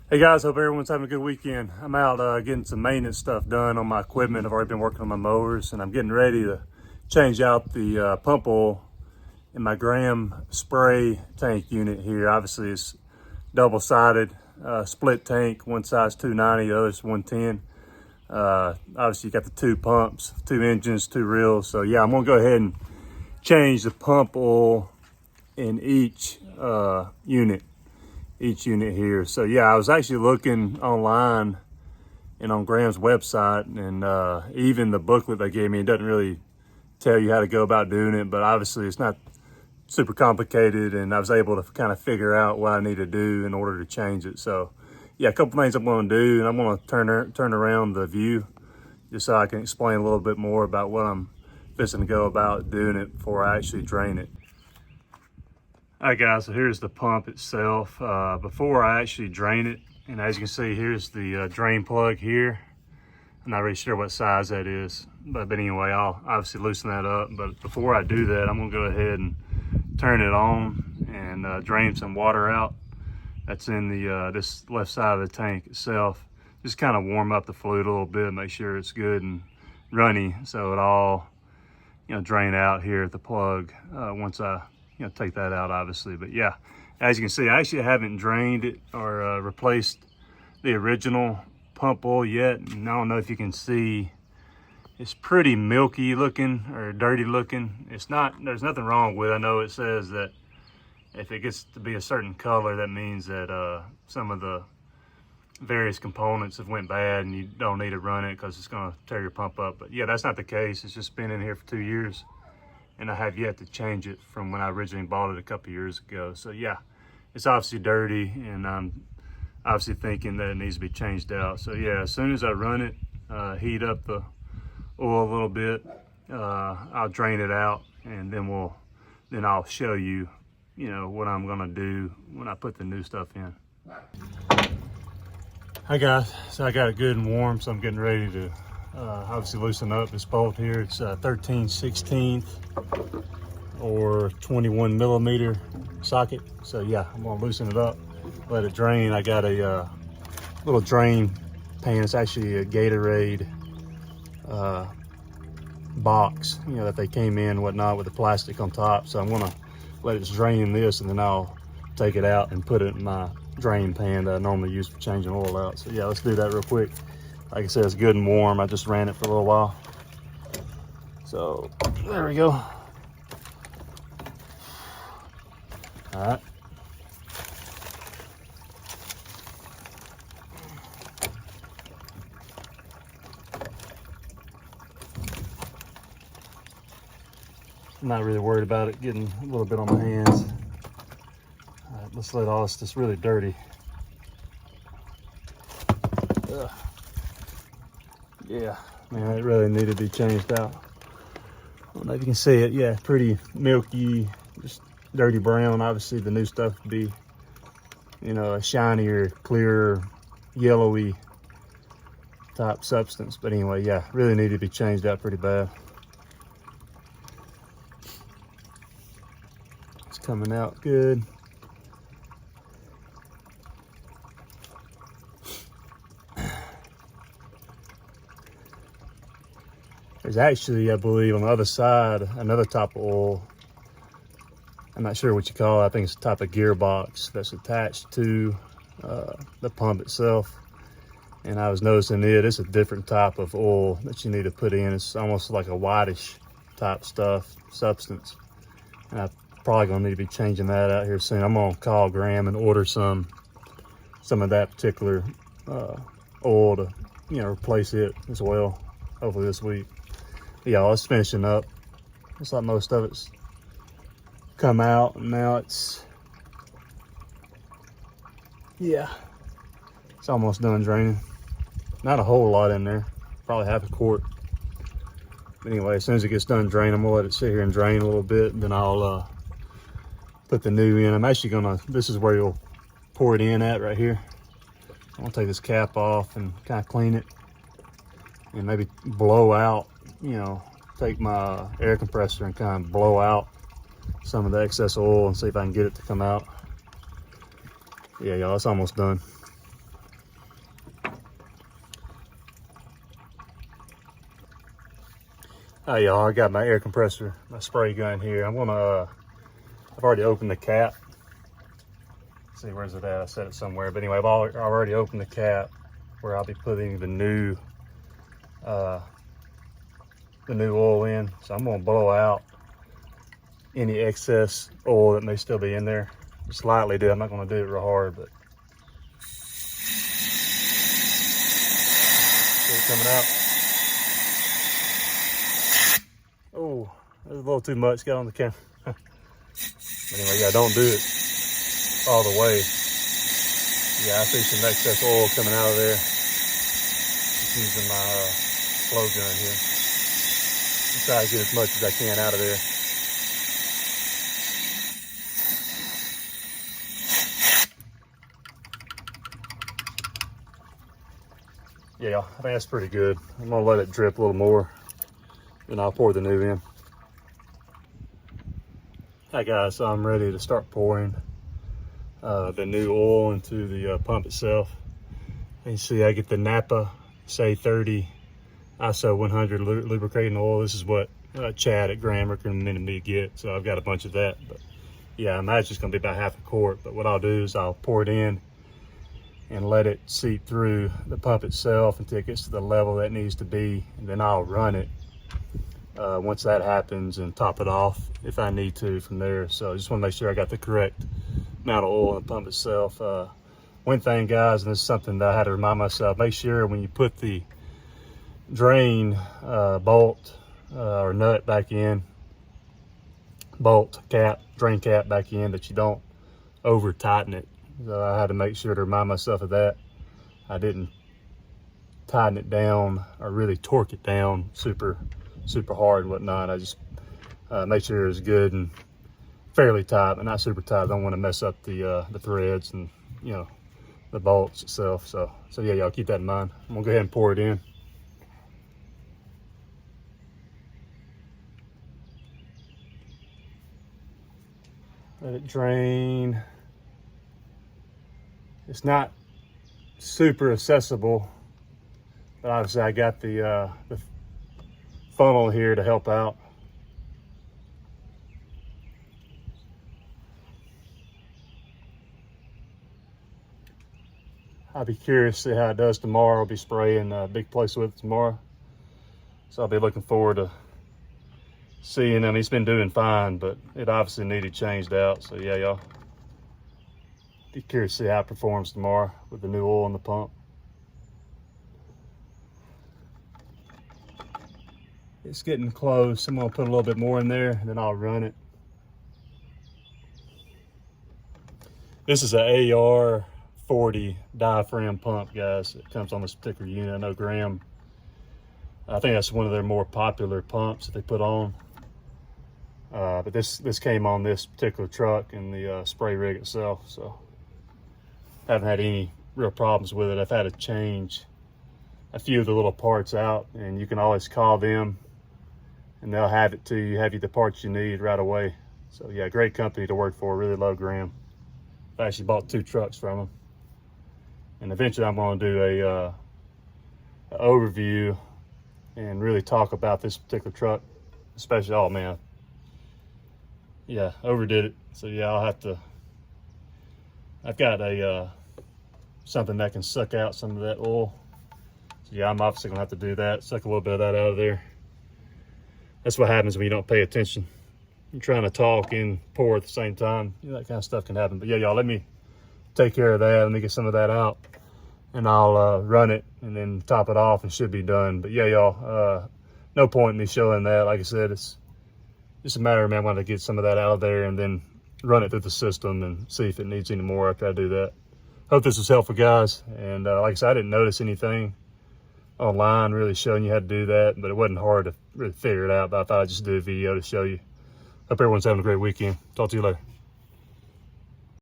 Hey guys, hope everyone's having a good weekend. I'm out getting some maintenance stuff done on my equipment. I've already been working on my mowers and I'm getting ready to change out the pump oil in my Graham spray tank unit here. Obviously it's double-sided split tank, one side's 290, the other's 110. Obviously you got the two pumps, two engines, two reels. So yeah, I'm gonna go ahead and change the pump oil in each unit here. So yeah, I was actually looking online and on Graham's website, and even the booklet they gave me, it doesn't really tell you how to go about doing it, but obviously it's not super complicated, and I was able to kind of figure out what I need to do in order to change it. So yeah, a couple things I'm going to do, and I'm going to turn around the view just so I can explain a little bit more about what I'm fixing to go about doing it before I actually drain it. All right guys, so here's the pump itself. Before I actually drain it, and as you can see, here's the drain plug here. I'm not really sure what size that is, but anyway, I'll obviously loosen that up. But before I do that, I'm gonna go ahead and turn it on and drain some water out. That's in the this left side of the tank itself. Just kind of warm up the fluid a little bit, make sure it's good and runny, so it all drain out here at the plug once I take that out, obviously. But yeah, as you can see, I actually haven't drained it or replaced the original pump oil yet. And I don't know if you can see, it's pretty milky looking or dirty looking. It's not, there's nothing wrong with it. I know it says that if it gets to be a certain color, that means that some of the various components have went bad and you don't need to run it because it's going to tear your pump up. But yeah, that's not the case. It's just been in here for 2 years. And I have yet to change it from when I originally bought it a couple years ago. So yeah, it's obviously dirty, and I'm obviously thinking that it needs to be changed out. So yeah, as soon as I run it, heat up the oil a little bit, I'll drain it out, and then I'll show you, what I'm gonna do when I put the new stuff in. Hi guys, so I got it good and warm, so I'm getting ready to obviously loosen up this bolt here. It's 13/16 or 21 millimeter socket. So yeah, I'm gonna loosen it up, let it drain. I got a little drain pan. It's actually a Gatorade box, that they came in and whatnot with the plastic on top. So I'm gonna let it drain in this, and then I'll take it out and put it in my drain pan that I normally use for changing oil out. So yeah, let's do that real quick. Like I said, it's good and warm. I just ran it for a little while. So there we go. All right. I'm not really worried about it getting a little bit on my hands. All right, let's let all this just really dirty. Ugh. Yeah, man, it really needed to be changed out. I don't know if you can see it. Yeah, pretty milky, just dirty brown. Obviously the new stuff would be, a shinier, clearer, yellowy type substance. But anyway, yeah, really needed to be changed out pretty bad. It's coming out good. There's actually, I believe, on the other side, another type of oil. I'm not sure what you call it. I think it's a type of gearbox that's attached to the pump itself. And I was noticing it's a different type of oil that you need to put in. It's almost like a whitish type substance. And I'm probably gonna need to be changing that out here soon. I'm gonna call Graham and order some of that particular oil to, replace it as well, hopefully this week. Yeah, it's finishing up. Looks like most of it's come out, and now it's almost done draining. Not a whole lot in there, probably half a quart. But anyway, as soon as it gets done draining, I'm gonna let it sit here and drain a little bit, and then I'll put the new in. I'm actually gonna, this is where you'll pour it in at right here. I'm gonna take this cap off and kind of clean it, and maybe blow out, take my air compressor and kind of blow out some of the excess oil and see if I can get it to come out. Yeah, y'all, it's almost done. Hi y'all, I got my air compressor, my spray gun here. I'm gonna, I've already opened the cap. Let's see, where's it at? I set it somewhere. But anyway, I've already opened the cap where I'll be putting the new oil in. So I'm gonna blow out any excess oil that may still be in there. Just lightly do. I'm not gonna do it real hard, but see it coming out. Oh, there's a little too much. Got on the camera. Anyway, yeah, don't do it all the way. Yeah, I see some excess oil coming out of there. Just using my flow gun here. I'm trying to get as much as I can out of there. Yeah, I think that's pretty good. I'm gonna let it drip a little more, then I'll pour the new in. Hi guys, so I'm ready to start pouring the new oil into the pump itself. And you see I get the Napa Say 30 ISO 100 lubricating oil. This is what Chad at Graham recommended me to get, so I've got a bunch of that. But yeah, I imagine it's gonna be about half a quart. But what I'll do is I'll pour it in and let it seep through the pump itself until it gets to the level that it needs to be, and then I'll run it once that happens and top it off if I need to from there. So I just want to make sure I got the correct amount of oil in the pump itself. One thing guys, and this is something that I had to remind myself, make sure when you put the drain bolt or nut back in, bolt cap, drain cap back in, that you don't over tighten it. So I had to make sure to remind myself of that. I didn't tighten it down or really torque it down super hard and whatnot. I just made sure it was good and fairly tight, but not super tight. I don't want to mess up the threads and, you know, the bolts itself. So yeah, y'all keep that in mind. I'm gonna go ahead and pour it in. Let it drain. It's not super accessible, but obviously I got the funnel here to help out. I'll be curious to see how it does tomorrow. I'll be spraying a big place with it tomorrow, so I'll be looking forward to seeing him. He's been doing fine, but it obviously needed changed out. So yeah, y'all be curious to see how it performs tomorrow with the new oil in the pump. It's getting close. I'm gonna put a little bit more in there and then I'll run it. This is an AR 40 diaphragm pump, guys. It comes on this particular unit. I know Graham, I think that's one of their more popular pumps that they put on. But this came on this particular truck in the spray rig itself, so haven't had any real problems with it. I've had to change a few of the little parts out, and you can always call them and they'll have it to you, have you the parts you need right away. So yeah, great company to work for. Really love Graham. I actually bought 2 trucks from them, and eventually I'm going to do a overview and really talk about this particular truck, especially. Oh man, yeah, overdid it. So yeah, I'll have to, I've got a something that can suck out some of that oil. So yeah, I'm obviously gonna have to do that, suck a little bit of that out of there. That's what happens when you don't pay attention. You're trying to talk and pour at the same time. You know, that kind of stuff can happen. But yeah, y'all, let me take care of that. Let me get some of that out, and I'll run it and then top it off and should be done. But yeah, y'all, no point in me showing that. Like I said, it's just a matter of, man, I want to get some of that out of there and then run it through the system and see if it needs any more after I do that. Hope this was helpful, guys. And like I said, I didn't notice anything online really showing you how to do that, but it wasn't hard to really figure it out. But I thought I'd just do a video to show you. Hope everyone's having a great weekend. Talk to you later.